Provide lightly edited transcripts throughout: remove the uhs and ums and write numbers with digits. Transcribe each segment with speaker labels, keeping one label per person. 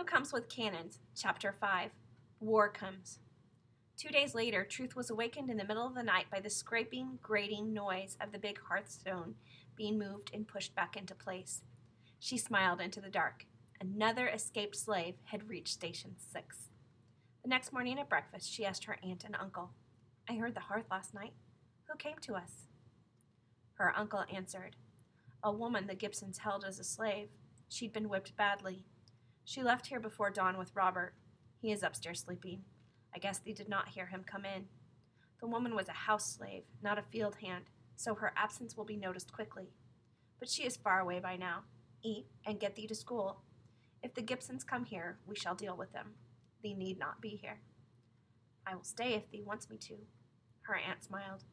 Speaker 1: Comes with Cannons, Chapter 5. War Comes. 2 days later, Truth was awakened in the middle of the night by the scraping, grating noise of the big hearthstone being moved and pushed back into place. She smiled into the dark. Another escaped slave had reached Station 6. The next morning at breakfast, she asked her aunt and uncle, "I heard the hearth last night. Who came to us?" Her uncle answered, "A woman the Gibsons held as a slave. She'd been whipped badly. She left here before dawn with Robert. He is upstairs sleeping. I guess they did not hear him come in. The woman was a house slave, not a field hand, so her absence will be noticed quickly. But she is far away by now. Eat and get thee to school. If the Gibsons come here, we shall deal with them. Thee need not be here." "I will stay if thee wants me to." Her aunt smiled.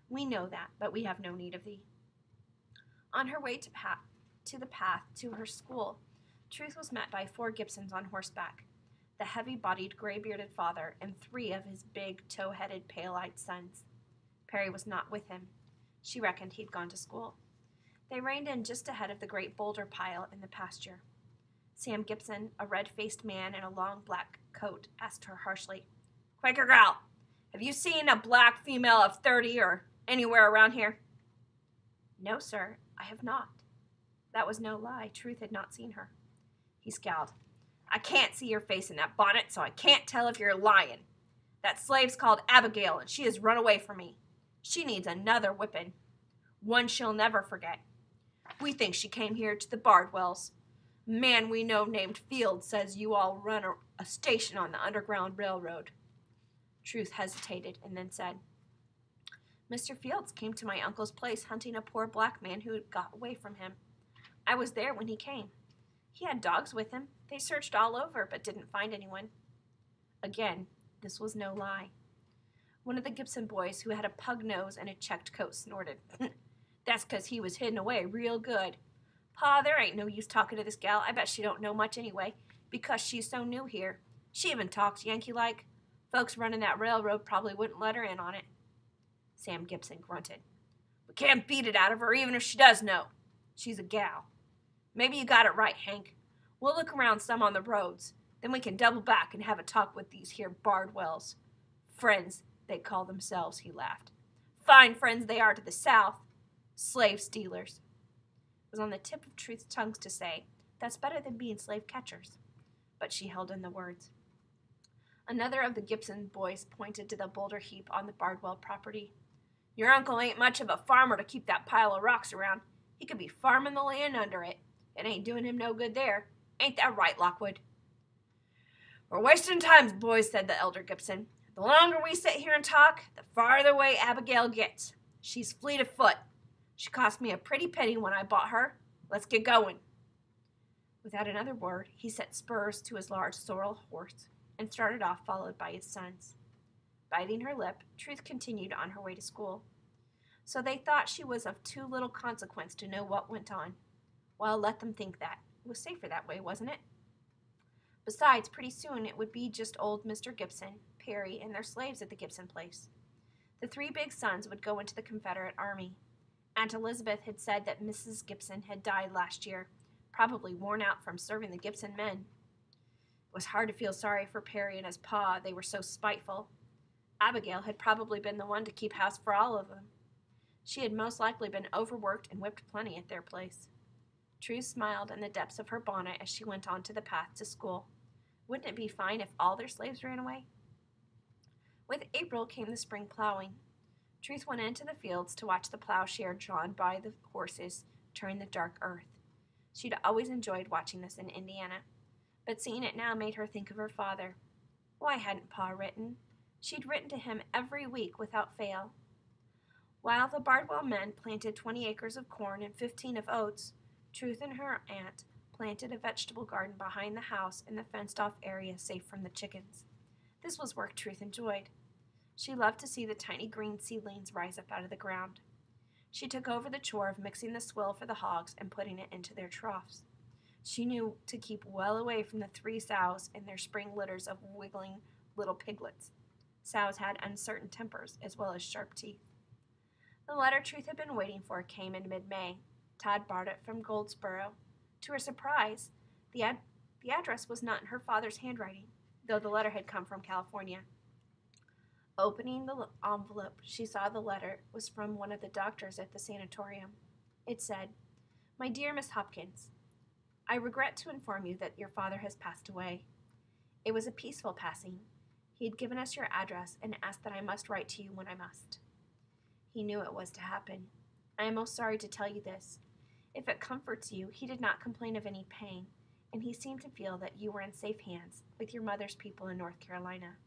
Speaker 1: "We know that, but we have no need of thee." On her way to the path to her school, Truth was met by 4 Gibsons on horseback, the heavy-bodied, gray-bearded father and 3 of his big, tow-headed, pale-eyed sons. Perry was not with him. She reckoned he'd gone to school. They reined in just ahead of the great boulder pile in the pasture. Sam Gibson, a red-faced man in a long black coat, asked her harshly, "Quaker gal, have you seen a black female of 30 or anywhere around here?" "No, sir, I have not." That was no lie. Truth had not seen her. He scowled. "I can't see your face in that bonnet, so I can't tell if you're lying. That slave's called Abigail, and she has run away from me. She needs another whipping. One she'll never forget. We think she came here to the Bardwells. A man we know named Field says you all run a station on the Underground Railroad." Truth hesitated and then said, "Mr. Fields came to my uncle's place hunting a poor black man who had got away from him. I was there when he came. He had dogs with him. They searched all over, but didn't find anyone." Again, this was no lie. One of the Gibson boys, who had a pug nose and a checked coat, snorted. "That's 'cause he was hidden away real good. Pa, there ain't no use talking to this gal. I bet she don't know much anyway, because she's so new here. She even talks Yankee-like. Folks running that railroad probably wouldn't let her in on it." Sam Gibson grunted. "We can't beat it out of her, even if she does know. She's a gal. Maybe you got it right, Hank. We'll look around some on the roads. Then we can double back and have a talk with these here Bardwells. Friends, they call themselves," he laughed. "Fine friends they are to the South. Slave stealers." It was on the tip of Truth's tongue to say, "That's better than being slave catchers." But she held in the words. Another of the Gibson boys pointed to the boulder heap on the Bardwell property. "Your uncle ain't much of a farmer to keep that pile of rocks around. He could be farming the land under it. It ain't doing him no good there. Ain't that right, Lockwood?" "We're wasting time, boys," said the elder Gibson. "The longer we sit here and talk, the farther away Abigail gets. She's fleet of foot. She cost me a pretty penny when I bought her. Let's get going." Without another word, he set spurs to his large sorrel horse and started off, followed by his sons. Biting her lip, Truth continued on her way to school. So they thought she was of too little consequence to know what went on. Well, let them think that. It was safer that way, wasn't it? Besides, pretty soon it would be just old Mr. Gibson, Perry, and their slaves at the Gibson place. The 3 big sons would go into the Confederate Army. Aunt Elizabeth had said that Mrs. Gibson had died last year, probably worn out from serving the Gibson men. It was hard to feel sorry for Perry and his pa, they were so spiteful. Abigail had probably been the one to keep house for all of them. She had most likely been overworked and whipped plenty at their place. Truth smiled in the depths of her bonnet as she went on to the path to school. Wouldn't it be fine if all their slaves ran away? With April came the spring plowing. Truth went into the fields to watch the plowshare drawn by the horses turn the dark earth. She'd always enjoyed watching this in Indiana, but seeing it now made her think of her father. Why hadn't Pa written? She'd written to him every week without fail. While the Bardwell men planted 20 acres of corn and 15 of oats, Truth and her aunt planted a vegetable garden behind the house in the fenced-off area safe from the chickens. This was work Truth enjoyed. She loved to see the tiny green seedlings rise up out of the ground. She took over the chore of mixing the swill for the hogs and putting it into their troughs. She knew to keep well away from the 3 sows and their spring litters of wiggling little piglets. Sows had uncertain tempers as well as sharp teeth. The letter Truth had been waiting for came in mid-May. Todd brought it from Goldsboro. To her surprise, the The address was not in her father's handwriting, though the letter had come from California. Opening the envelope, she saw the letter was from one of the doctors at the sanatorium. It said, "My dear Miss Hopkins, I regret to inform you that your father has passed away. It was a peaceful passing. He had given us your address and asked that I must write to you when I must. He knew it was to happen. I am most sorry to tell you this. If it comforts you, he did not complain of any pain, and he seemed to feel that you were in safe hands with your mother's people in North Carolina.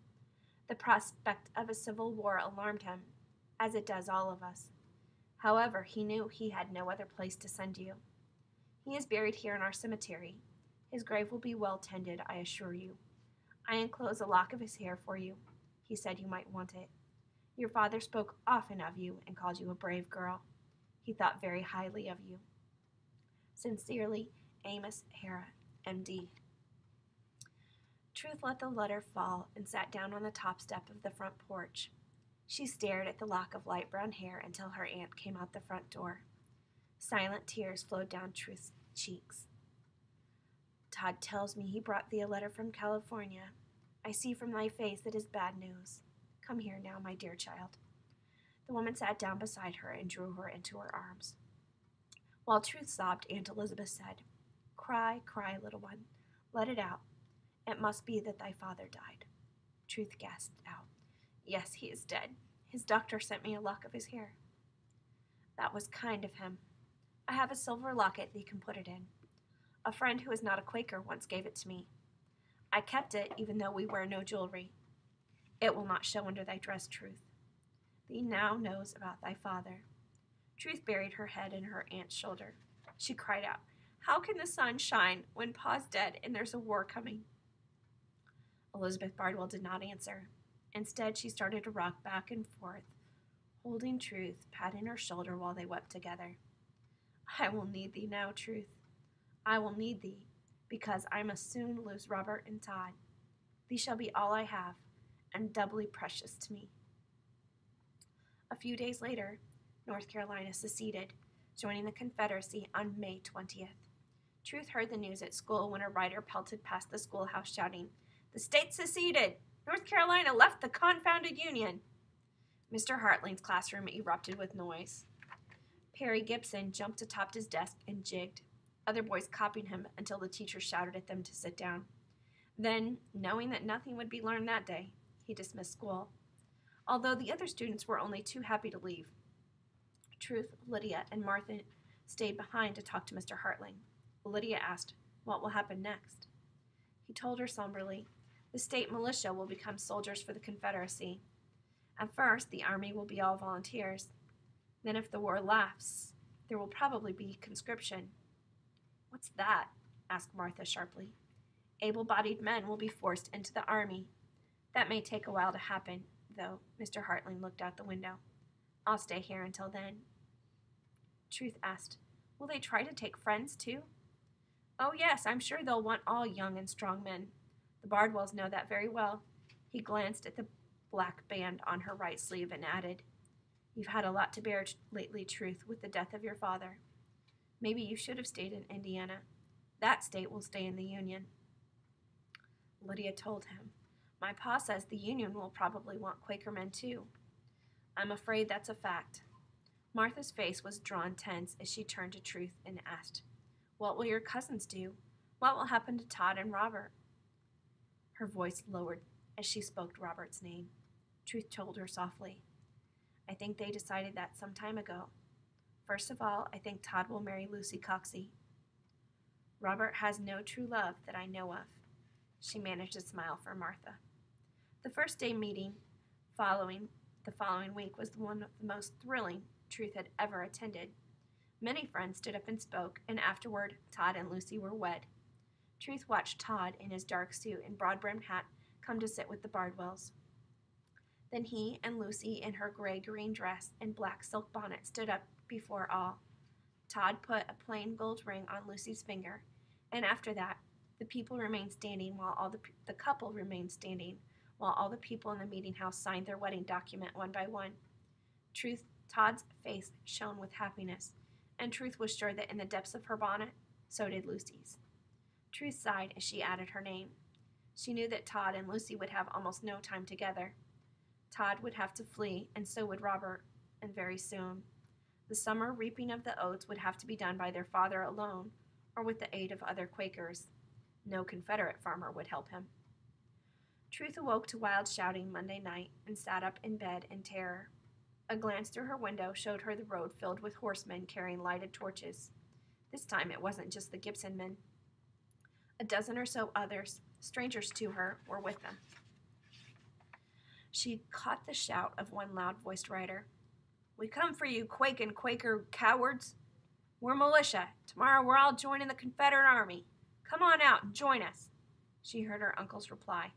Speaker 1: The prospect of a civil war alarmed him, as it does all of us. However, he knew he had no other place to send you. He is buried here in our cemetery. His grave will be well tended, I assure you. I enclose a lock of his hair for you. He said you might want it. Your father spoke often of you and called you a brave girl. He thought very highly of you. Sincerely, Amos Hara, M.D." Truth let the letter fall and sat down on the top step of the front porch. She stared at the lock of light brown hair until her aunt came out the front door. Silent tears flowed down Truth's cheeks. "Todd tells me he brought thee a letter from California. I see from thy face it is bad news. Come here now, my dear child." The woman sat down beside her and drew her into her arms. While Truth sobbed, Aunt Elizabeth said, "Cry, cry, little one. Let it out. It must be that thy father died." Truth gasped out, "Yes, he is dead. His doctor sent me a lock of his hair." "That was kind of him. I have a silver locket thee can put it in. A friend who is not a Quaker once gave it to me. I kept it, even though we wear no jewelry. It will not show under thy dress, Truth. Thee now knows about thy father." Truth buried her head in her aunt's shoulder. She cried out, "How can the sun shine when Pa's dead and there's a war coming?" Elizabeth Bardwell did not answer. Instead, she started to rock back and forth, holding Truth, patting her shoulder while they wept together. "I will need thee now, Truth. I will need thee, because I must soon lose Robert and Todd. Thee shall be all I have, and doubly precious to me." A few days later, North Carolina seceded, joining the Confederacy on May 20th. Truth heard the news at school when a rider pelted past the schoolhouse shouting, "The state seceded! North Carolina left the confounded Union!" Mr. Hartling's classroom erupted with noise. Perry Gibson jumped atop his desk and jigged. Other boys copied him until the teacher shouted at them to sit down. Then, knowing that nothing would be learned that day, he dismissed school, although the other students were only too happy to leave. Truth, Lydia, and Martha stayed behind to talk to Mr. Hartling. Lydia asked, "What will happen next?" He told her somberly, "The state militia will become soldiers for the Confederacy. At first, the army will be all volunteers. Then, if the war lasts, there will probably be conscription." "What's that?" asked Martha sharply. "Able-bodied men will be forced into the army. That may take a while to happen, though." Mr. Hartling looked out the window. "I'll stay here until then." Truth asked, "Will they try to take friends, too?" "Oh, yes, I'm sure they'll want all young and strong men. The Bardwells know that very well." He glanced at the black band on her right sleeve and added, "You've had a lot to bear lately, Truth, with the death of your father. Maybe you should have stayed in Indiana. That state will stay in the Union." Lydia told him, "My pa says the Union will probably want Quaker men, too." "I'm afraid that's a fact." Martha's face was drawn tense as she turned to Truth and asked, "What will your cousins do? What will happen to Todd and Robert?" Her voice lowered as she spoke Robert's name. Truth told her softly, "I think they decided that some time ago. First of all, I think Todd will marry Lucy Coxey. Robert has no true love that I know of." She managed a smile for Martha. The first day meeting the following week was one of the most thrilling Truth had ever attended. Many friends stood up and spoke, and afterward Todd and Lucy were wed. Truth watched Todd in his dark suit and broad-brimmed hat come to sit with the Bardwells. Then he and Lucy in her gray-green dress and black silk bonnet stood up before all. Todd put a plain gold ring on Lucy's finger, and after that, the couple remained standing while all the people in the meeting house signed their wedding document one by one. Todd's face shone with happiness, and Truth was sure that in the depths of her bonnet, so did Lucy's. Truth sighed as she added her name. She knew that Todd and Lucy would have almost no time together. Todd would have to flee, and so would Robert, and very soon. The summer reaping of the oats would have to be done by their father alone, or with the aid of other Quakers. No Confederate farmer would help him. Truth awoke to wild shouting Monday night and sat up in bed in terror. A glance through her window showed her the road filled with horsemen carrying lighted torches. This time it wasn't just the Gibson men. A dozen or so others, strangers to her, were with them. She caught the shout of one loud-voiced rider. "We come for you, Quake and Quaker cowards. We're militia. Tomorrow we're all joining the Confederate Army. Come on out and join us." She heard her uncle's reply.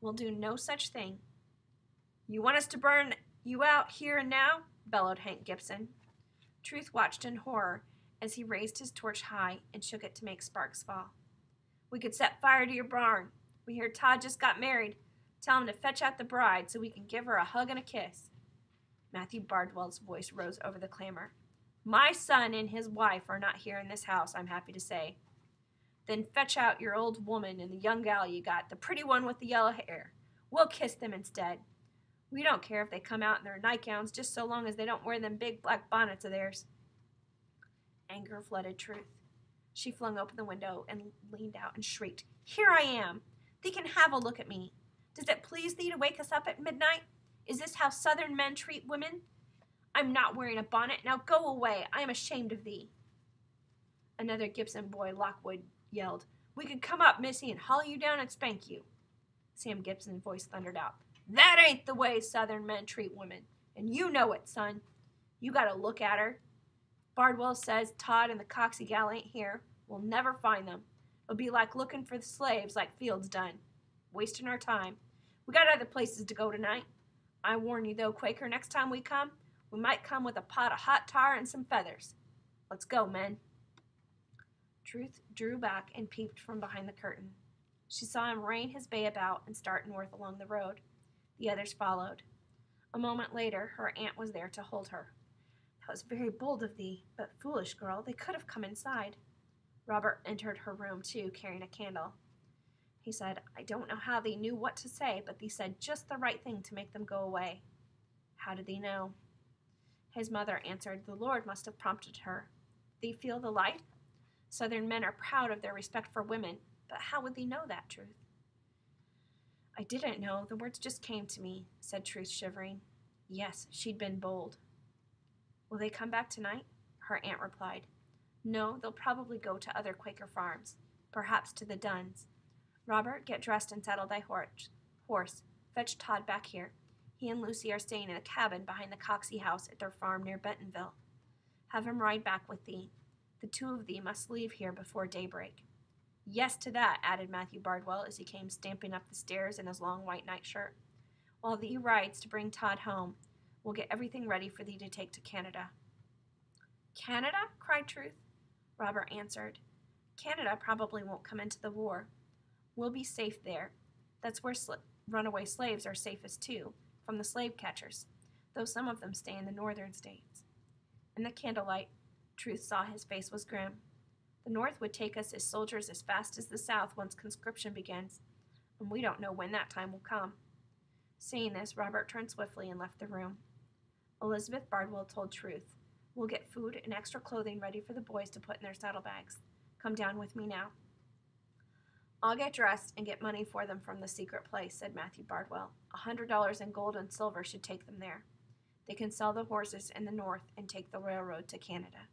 Speaker 1: "We'll do no such thing." "You want us to burn you out here and now?" bellowed Hank Gibson. Truth watched in horror as he raised his torch high and shook it to make sparks fall. "We could set fire to your barn. We hear Todd just got married. Tell him to fetch out the bride so we can give her a hug and a kiss." Matthew Bardwell's voice rose over the clamor. "My son and his wife are not here in this house, I'm happy to say." "Then fetch out your old woman and the young gal you got, the pretty one with the yellow hair. We'll kiss them instead. We don't care if they come out in their nightgowns, just so long as they don't wear them big black bonnets of theirs." Anger flooded Truth. She flung open the window and leaned out and shrieked, "Here I am! Thee can have a look at me. Does it please thee to wake us up at midnight? Is this how Southern men treat women? I'm not wearing a bonnet. Now go away. I am ashamed of thee." Another Gibson boy, Lockwood, yelled, "We could come up, missy, and haul you down and spank you." Sam Gibson's voice thundered out, "That ain't the way Southern men treat women, and you know it, son. You gotta look at her. Bardwell says Todd and the Coxey gal ain't here. We'll never find them. It'll be like looking for the slaves like Fields done. Wasting our time. We got other places to go tonight. I warn you though, Quaker, next time we might come with a pot of hot tar and some feathers. Let's go, men." Truth drew back and peeped from behind the curtain. She saw him rein his bay about and start north along the road. The others followed. A moment later, her aunt was there to hold her. "That was very bold of thee, but foolish, girl. They could have come inside." Robert entered her room, too, carrying a candle. He said, "I don't know how they knew what to say, but they said just the right thing to make them go away." "How did they know?" His mother answered, "The Lord must have prompted her. They feel the light? Southern men are proud of their respect for women, but how would they know that, Truth?" "I didn't know. The words just came to me," said Truth, shivering. Yes, she'd been bold. "Will they come back tonight?" Her aunt replied. "No, they'll probably go to other Quaker farms, perhaps to the Dunns. Robert, get dressed and saddle thy horse. Fetch Todd back here. He and Lucy are staying in a cabin behind the Coxey house at their farm near Bentonville. Have him ride back with thee. The two of thee must leave here before daybreak." "Yes to that," added Matthew Bardwell as he came stamping up the stairs in his long white nightshirt. "While thee rides to bring Todd home, we'll get everything ready for thee to take to Canada." "Canada?" cried Truth. Robert answered, "Canada probably won't come into the war. We'll be safe there. That's where runaway slaves are safest too, from the slave catchers, though some of them stay in the northern states." In the candlelight, Truth saw his face was grim. "The North would take us as soldiers as fast as the South once conscription begins, and we don't know when that time will come." Saying this, Robert turned swiftly and left the room. Elizabeth Bardwell told Truth, "We'll get food and extra clothing ready for the boys to put in their saddlebags. Come down with me now." "I'll get dressed and get money for them from the secret place," said Matthew Bardwell. $100 in gold and silver should take them there. They can sell the horses in the North and take the railroad to Canada.